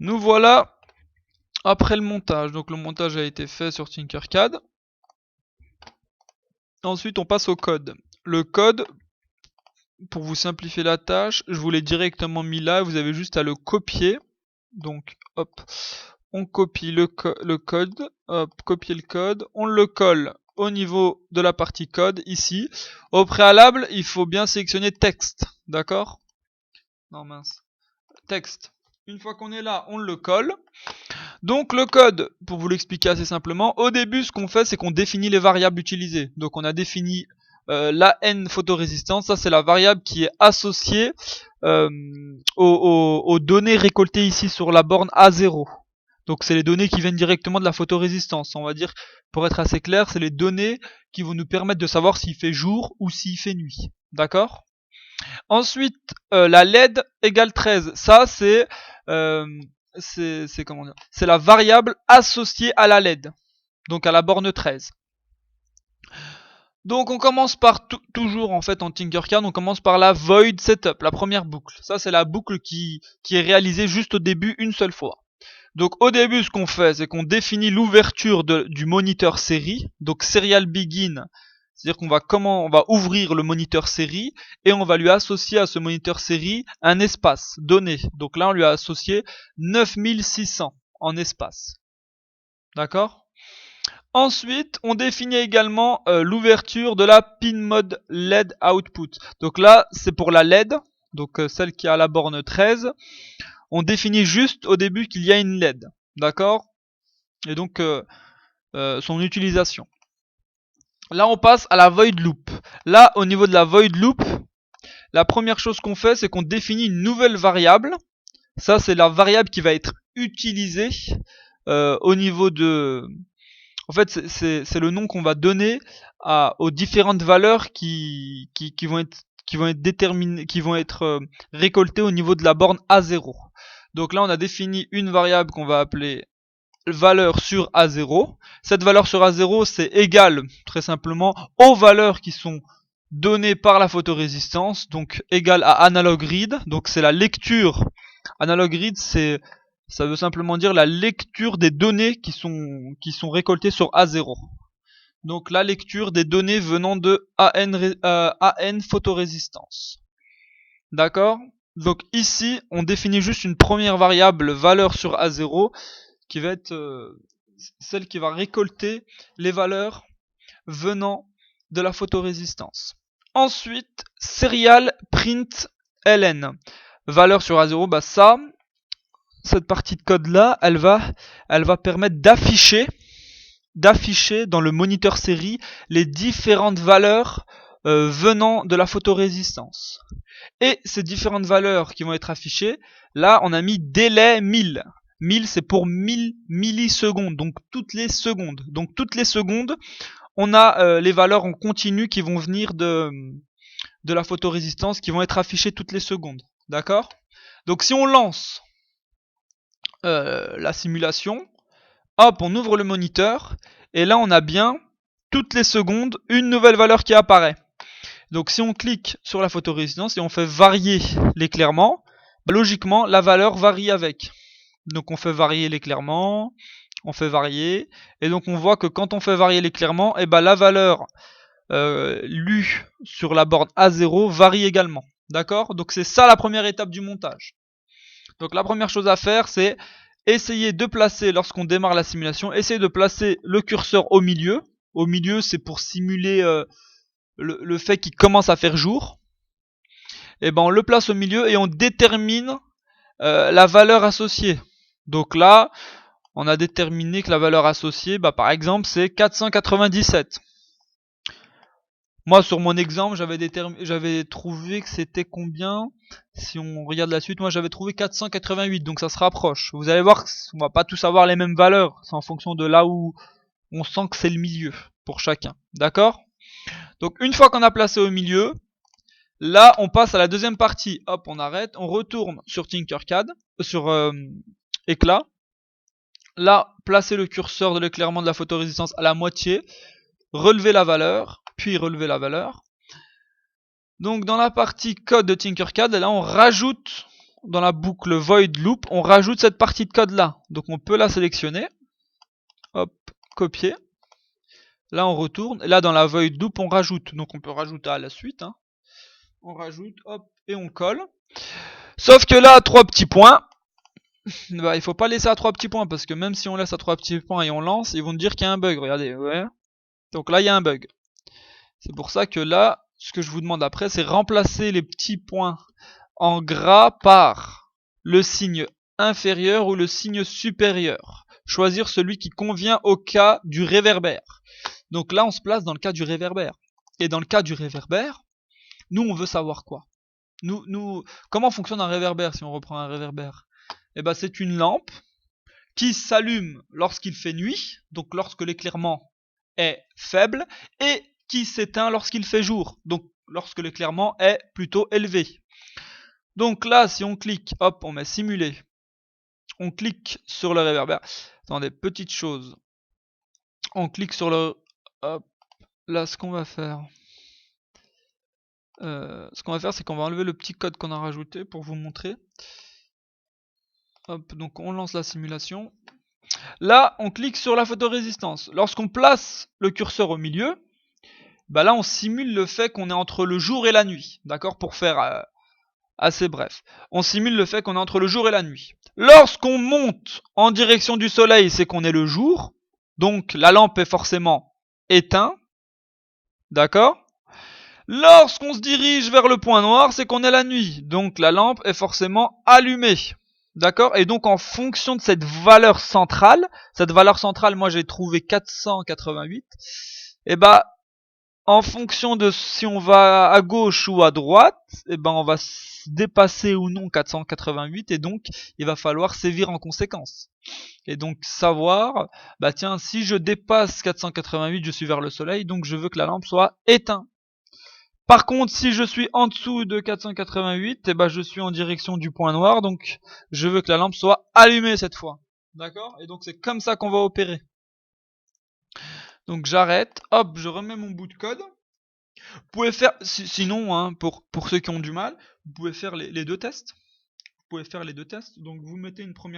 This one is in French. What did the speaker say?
Nous voilà après le montage. Donc le montage a été fait sur Tinkercad. Ensuite on passe au code. Le code, pour vous simplifier la tâche, je vous l'ai directement mis là, vous avez juste à le copier. Donc hop, on copie le code, hop, copier le code, on le colle au niveau de la partie code ici. Au préalable, il faut bien sélectionner texte, d'accord? Non mince, texte. Une fois qu'on est là, on le colle. Donc le code, pour vous l'expliquer assez simplement, au début ce qu'on fait c'est qu'on définit les variables utilisées. Donc on a défini la n photorésistance, ça c'est la variable qui est associée aux données récoltées ici sur la borne A0. Donc c'est les données qui viennent directement de la photorésistance. On va dire, pour être assez clair, c'est les données qui vont nous permettre de savoir s'il fait jour ou s'il fait nuit. D'accord? Ensuite, la LED égale 13. Ça, euh, comment dire, c'est la variable associée à la LED, donc à la borne 13. Donc on commence par toujours en fait en Tinkercad, on commence par la void setup, la première boucle. Ça c'est la boucle qui est réalisée juste au début une seule fois. Donc au début ce qu'on fait c'est qu'on définit l'ouverture du moniteur série, donc serial begin, c'est-à-dire on va ouvrir le moniteur série et on va lui associer à ce moniteur série un espace donné. Donc là on lui a associé 9600 en espace. D'accord? Ensuite, on définit également l'ouverture de la pin mode LED output. Donc là, c'est pour la LED, donc celle qui a la borne 13. On définit juste au début qu'il y a une LED, d'accord? Et donc son utilisation. Là, on passe à la void loop. Là, au niveau de la void loop, la première chose qu'on fait, c'est qu'on définit une nouvelle variable. Ça, c'est la variable qui va être utilisée au niveau de... En fait, c'est le nom qu'on va donner aux différentes valeurs qui vont être déterminées, qui vont être récoltées au niveau de la borne A0. Donc là, on a défini une variable qu'on va appeler valeur sur A0. Cette valeur sur A0, c'est égal, très simplement, aux valeurs qui sont données par la photorésistance, donc égal à analog read. Donc c'est la lecture. Analog read, ça veut simplement dire la lecture des données qui sont récoltées sur A0. Donc la lecture des données venant de AN photorésistance. D'accord? Donc ici, on définit juste une première variable valeur sur A0 qui va être celle qui va récolter les valeurs venant de la photorésistance. Ensuite, serial print ln. Valeur sur A0, bah ça, cette partie de code là, elle va permettre d'afficher dans le moniteur série les différentes valeurs venant de la photorésistance. Et ces différentes valeurs qui vont être affichées, là on a mis délai 1000. 1000 c'est pour 1000 millisecondes, donc toutes les secondes. Donc toutes les secondes, on a les valeurs en continu qui vont venir de la photorésistance, qui vont être affichées toutes les secondes. D'accord? Donc si on lance la simulation, hop, on ouvre le moniteur, et là on a bien, toutes les secondes, une nouvelle valeur qui apparaît. Donc si on clique sur la photorésistance et on fait varier l'éclairement, bah, logiquement la valeur varie avec. Donc on fait varier l'éclairement, on fait varier, et donc on voit que quand on fait varier l'éclairement, et bah, la valeur lue sur la borne A0 varie également. D'accord? Donc c'est ça la première étape du montage. Donc la première chose à faire, c'est essayer de placer, lorsqu'on démarre la simulation, essayer de placer le curseur au milieu. Au milieu, c'est pour simuler le fait qu'il commence à faire jour. Et ben on le place au milieu et on détermine la valeur associée. Donc là, on a déterminé que la valeur associée, bah, par exemple, c'est 497. Moi, sur mon exemple, j'avais trouvé que c'était combien? Si on regarde la suite, moi j'avais trouvé 488, donc ça se rapproche. Vous allez voir qu'on va pas tous avoir les mêmes valeurs, c'est en fonction de là où on sent que c'est le milieu pour chacun. D'accord? Donc une fois qu'on a placé au milieu, là on passe à la deuxième partie. Hop, on arrête, on retourne sur Tinkercad, sur éclat. Là, placez le curseur de l'éclairement de la photorésistance à la moitié, relevez la valeur, puis relevez la valeur. Donc dans la partie code de Tinkercad, là on rajoute dans la boucle void loop, on rajoute cette partie de code là. Donc on peut la sélectionner. Hop, copier. Là on retourne. Et là dans la void loop on rajoute. Donc on peut rajouter à la suite. Hein. On rajoute, hop, et on colle. Sauf que là, 3 petits points. Bah, il faut pas laisser à 3 petits points. Parce que même si on laisse à 3 petits points et on lance, ils vont dire qu'il y a un bug. Regardez, ouais. Donc là il y a un bug. C'est pour ça que là, ce que je vous demande après, c'est remplacer les petits points en gras par le signe inférieur ou le signe supérieur. Choisir celui qui convient au cas du réverbère. Donc là, on se place dans le cas du réverbère. Et dans le cas du réverbère, nous, on veut savoir quoi? Comment fonctionne un réverbère si on reprend un réverbère? Eh ben, c'est une lampe qui s'allume lorsqu'il fait nuit, donc lorsque l'éclairement est faible, et qui s'éteint lorsqu'il fait jour, donc lorsque l'éclairement est plutôt élevé. Donc là, si on clique, hop, on met simuler. On clique sur le réverbère. Attendez, petite chose. On clique sur le... Hop, là, ce qu'on va faire... c'est qu'on va enlever le petit code qu'on a rajouté pour vous montrer. Hop, donc on lance la simulation. Là, on clique sur la photorésistance. Lorsqu'on place le curseur au milieu, bah là, on simule le fait qu'on est entre le jour et la nuit. D'accord? Pour faire assez bref. On simule le fait qu'on est entre le jour et la nuit. Lorsqu'on monte en direction du soleil, c'est qu'on est le jour. Donc, la lampe est forcément éteinte. D'accord? Lorsqu'on se dirige vers le point noir, c'est qu'on est la nuit. Donc, la lampe est forcément allumée. D'accord? Et donc, en fonction de cette valeur centrale, moi j'ai trouvé 488, et bah, en fonction de si on va à gauche ou à droite, et ben on va dépasser ou non 488, et donc il va falloir sévir en conséquence. Et donc savoir, bah tiens, si je dépasse 488, je suis vers le soleil, donc je veux que la lampe soit éteinte. Par contre, si je suis en dessous de 488, et ben je suis en direction du point noir, donc je veux que la lampe soit allumée cette fois. D'accord? Et donc c'est comme ça qu'on va opérer. Donc j'arrête, hop, je remets mon bout de code. Vous pouvez faire, sinon, hein, pour ceux qui ont du mal, vous pouvez faire les deux tests. Vous pouvez faire les deux tests. Donc vous mettez une première